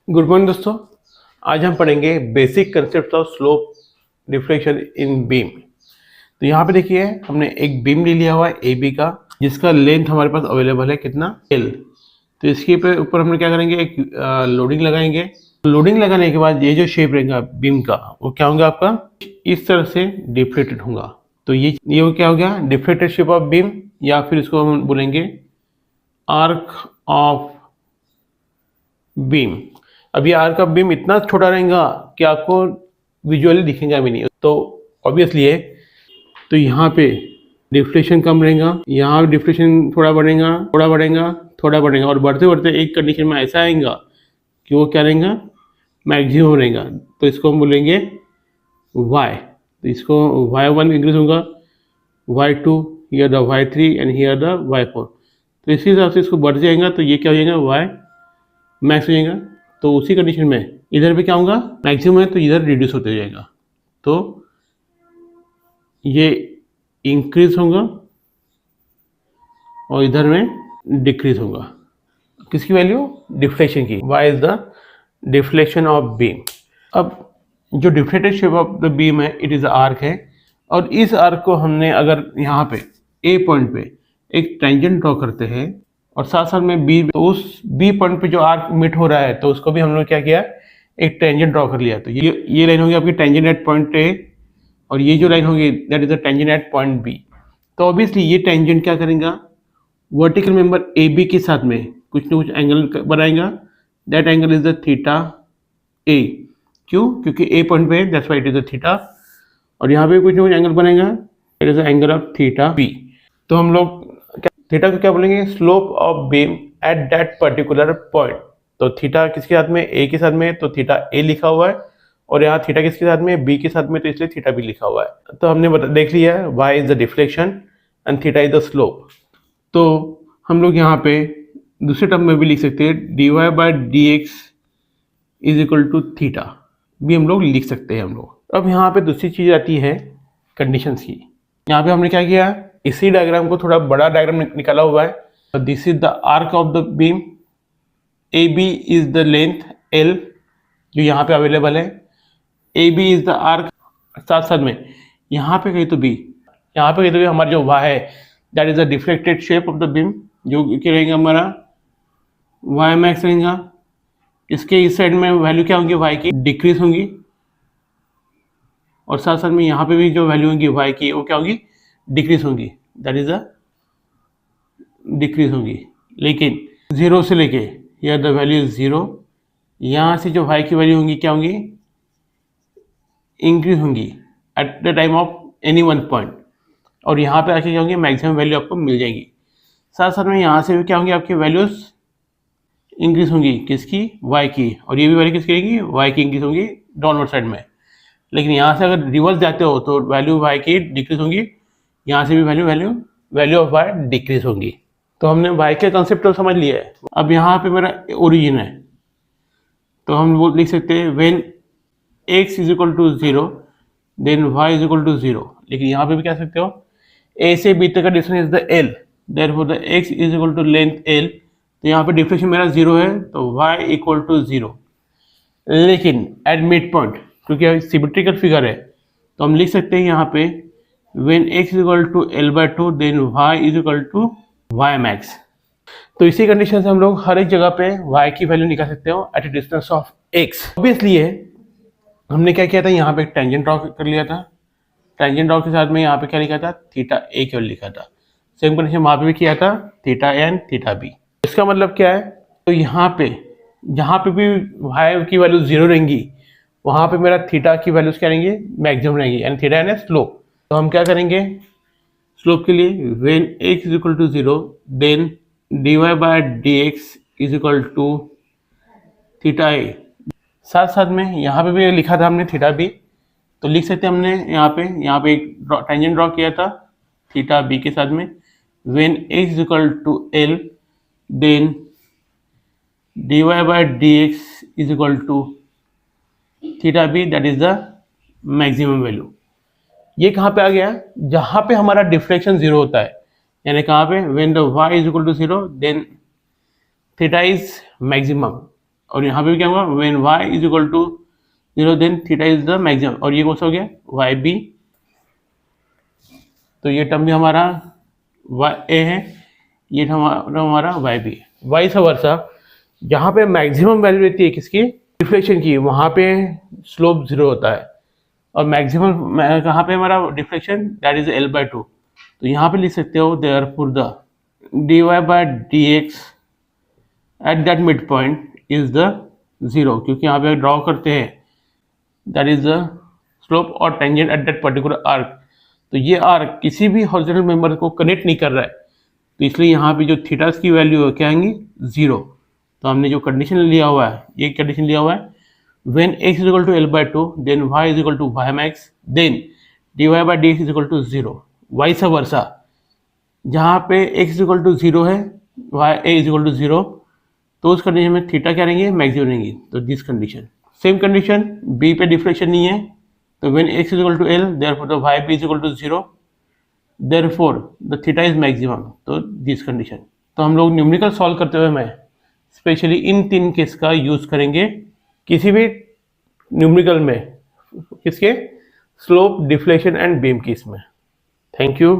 Good morning दोस्तों। आज हम पढ़ेंगे basic concept of slope deflection in beam. तो यहाँ पे देखिए हमने एक बीम ले लिया हुआ है ए बी का, जिसका लेंथ हमारे पास अवेलेबल है कितना एल। तो इसके ऊपर हम क्या करेंगे, एक लोडिंग लगाएंगे। लोडिंग लगाने के बाद ये जो शेप रहेगा बीम का वो क्या होगा, आपका इस तरह से डिफ्लेक्टेड होगा। तो ये क्या हो गया, डिफ्लेक्टेड शेप ऑफ बीम, या फिर इसको हम बोलेंगे आर्क ऑफ बीम। अब ये आर्क ऑफ बीम इतना छोटा रहेगा कि आपको विजुअली दिखेगा भी नहीं, तो ऑब्वियसली है। तो यहाँ पे डिफ्लेक्शन कम रहेगा, यहाँ डिफ्लेक्शन थोड़ा बढ़ेगा थोड़ा बढ़ेगा थोड़ा बढ़ेगा, और बढ़ते बढ़ते एक कंडीशन में ऐसा आएगा कि वो क्या रहेगा, मैक्सिमम रहेगा। तो इसको हम बोलेंगे y। तो इसको y1 इंक्रीज होगा, y2, here the y3 and here the y4। तो इसी हिसाब से इसको बढ़ जाएगा, तो ये क्या हो जाएगा, y मैक्स हो जाएगा। तो उसी कंडीशन में इधर पे क्या होगा, मैक्सिमम है तो इधर रिड्यूस होते जाएगा, तो ये इंक्रीज होगा और इधर में डिक्रीज होगा। किसकी वैल्यू, डिफ्लेक्शन की। y is the deflection of beam. अब जो deflected shape of the beam है, इट इज आर्क है, और इस आर्क को हमने अगर यहाँ पे ए पॉइंट पे एक टेंजेंट ड्रॉ करते हैं और साथ साथ में बी, तो उस बी पॉइंट पे जो आर्क मिट हो रहा है तो उसको भी हम लोग क्या किया, एक टेंजेंट ड्रॉ कर लिया। तो ये लाइन होगी आपकी टेंजेंट एट पॉइंट ए, और ये जो लाइन होगी that is the tangent at point B. तो ऑब्वियसली ये टेंजेंट क्या करेगा, वर्टिकल मेंबर ए बी के साथ में कुछ ना कुछ एंगल बनाएगा। That angle is the theta A. क्यों, क्योंकि ए पॉइंट पे है, that's why it is the theta. और यहाँ पे कुछ ना कुछ एंगल बनेगा, it is the angle of theta B. तो हम लोग थीटा को क्या बोलेंगे, slope of beam at that particular point. तो थीटा किसके साथ में, ए के साथ में, तो थीटा ए लिखा हुआ है, और यहाँ थीटा किसके साथ में, बी के साथ में, तो इसलिए थीटा बी लिखा हुआ है। तो हमने देख लिया है y is the deflection and theta is the slope. तो हम लोग यहाँ पे दूसरे टर्म में भी लिख सकते हैं, dy by D x is equal to theta भी हम लोग लिख सकते हैं हम लोग। अब यहाँ पे दूसरी चीज़ आती है कंडीशंस की। यहाँ पे हमने क्या किया, इसी डायग्राम को थोड़ा बड़ा डायग्राम निकाला हुआ है। This is the arc of the beam, A B is the length L जो यहाँ पे अवेलेबल है, A B is the arc, साथ साथ में यहाँ पे कहीं तो बी, यहाँ पे कहीं तो भी हमारा जो वाई है that is the deflected shape of the beam, जो क्या रहेगा हमारा वाई मैक्स रहेगा। इसके इस साइड में वैल्यू क्या होंगी, वाई की डिक्रीज होंगी, और साथ साथ में यहाँ पे भी जो वैल्यू होंगी वाई की वो क्या होगी, डिक्रीज होंगी, दैट इज अ डिक्रीज होंगी। लेकिन जीरो से लेके या द वैल्यू इज जीरो, यहाँ से जो वाई की वैल्यू होंगी क्या होंगी, इंक्रीज होंगी at the time of any one point, और यहाँ पे आके क्या होंगी, मैक्सिमम वैल्यू आपको मिल जाएगी। साथ साथ में यहाँ से भी क्या होंगी, आपकी वैल्यूज इंक्रीज होंगी, किसकी, वाई की, और ये भी वैल्यू किसकी रहेगी, वाई की इंक्रीज होंगी डाउनवर्ड साइड में। लेकिन यहाँ से अगर रिवर्स जाते हो तो वैल्यू वाई की डिक्रीज होंगी, यहाँ से भी वैल्यू ऑफ वाई डिक्रीज होंगी। तो हमने वाई के कंसेप्ट तो समझ लिया है। अब यहाँ पे मेरा ओरिजिन है, तो हम वो लिख सकते हैं when x is equal to zero then y is equal to zero. लेकिन यहाँ पे भी कह सकते हो a से b तक का distance is the l, therefore the x is equal to length l। तो यहाँ पे डिफ्लेक्शन मेरा जीरो है, तो y इक्वल टू जीरो। लेकिन एट मिड पॉइंट, क्योंकि सिमेट्रिकल फिगर है, तो हम लिख सकते हैं यहाँ पे when x is equal to l/2 then y is equal to y max. तो इसी कंडीशन से हम लोग हर एक जगह पे y की वैल्यू निकाल सकते हो at a distance of x। Obviously है, हमने क्या किया था, यहाँ पे एक टेंजेंट ड्रॉ कर लिया था, टेंजेंट ड्रॉ के साथ में यहाँ पे क्या लिखा था, थीटा ए केवल लिखा था। सेम कंडीशन वहाँ पे भी किया था, theta A and theta B. इसका मतलब क्या है, तो यहाँ पे जहाँ पे भी y की वैल्यू जीरो रहेंगी वहाँ पे मेरा थीटा की वैल्यूज क्या रहेंगी, मैक्सिमम रहेंगी, एंड थीटा एंड स्लोप। तो हम क्या करेंगे स्लोप के लिए, when x is equal to zero then dy by D x is equal to theta A. साथ साथ में यहाँ पे भी लिखा था हमने थीटा बी, तो लिख सकते हैं हमने यहाँ पे एक टेंजेंट ड्रॉ किया था थीटा बी के साथ में, when x is equal to l then dy by D x is equal to theta B, that is the maximum value. ये कहाँ पे आ गया, जहाँ पे हमारा डिफ्लेक्शन जीरो होता है, यानी कहाँ पे, when the y is equal to zero then theta is maximum, और यहाँ पे भी क्या होगा, when y is equal to 0 then theta is the maximum, और ये कौन सा हो गया, वाई बी। तो ये टर्म भी हमारा वाई ए है, ये हमारा वाई बी। वाइस वर्सा, जहाँ पे मैक्सिमम वैल्यू रहती है किसकी, डिफ्लेक्शन की, वहाँ पे स्लोप 0 होता है, और मैक्सिमम कहाँ पे हमारा डिफ्लेक्शन, दैट इज L/2। तो यहाँ पे लिख सकते हो therefore the dy by dx at that mid point is the 0, क्योंकि यहाँ पे ड्रॉ करते हैं दैट इज द स्लोप और tangent at that particular arc. तो ये आर्क किसी भी हॉरिजॉन्टल मेंबर को कनेक्ट नहीं कर रहा है, तो इसलिए यहाँ पे जो थीटास की वैल्यू है क्या आएंगी, 0। तो हमने जो कंडीशन लिया हुआ है, ये कंडीशन लिया हुआ है, when x is equal to L/2 then y is equal to y max then dy by dx is equal to 0। Vice versa, जहाँ पे x इज इक्वल टू 0 है, y a is equal to 0, तो उस condition में theta क्या रहेंगे, maximum रहेंगी। तो this condition, same condition b पे डिफ्लेक्शन नहीं है, तो when x is equal to L therefore the y b is equal to 0 therefore the theta is maximum. तो दिस कंडीशन। तो हम लोग न्यूमेरिकल सॉल्व करते हुए मैं स्पेशली इन 3 केस का यूज़ करेंगे किसी भी न्यूमेरिकल में, किसके, slope, deflection and beam case में। Thank you.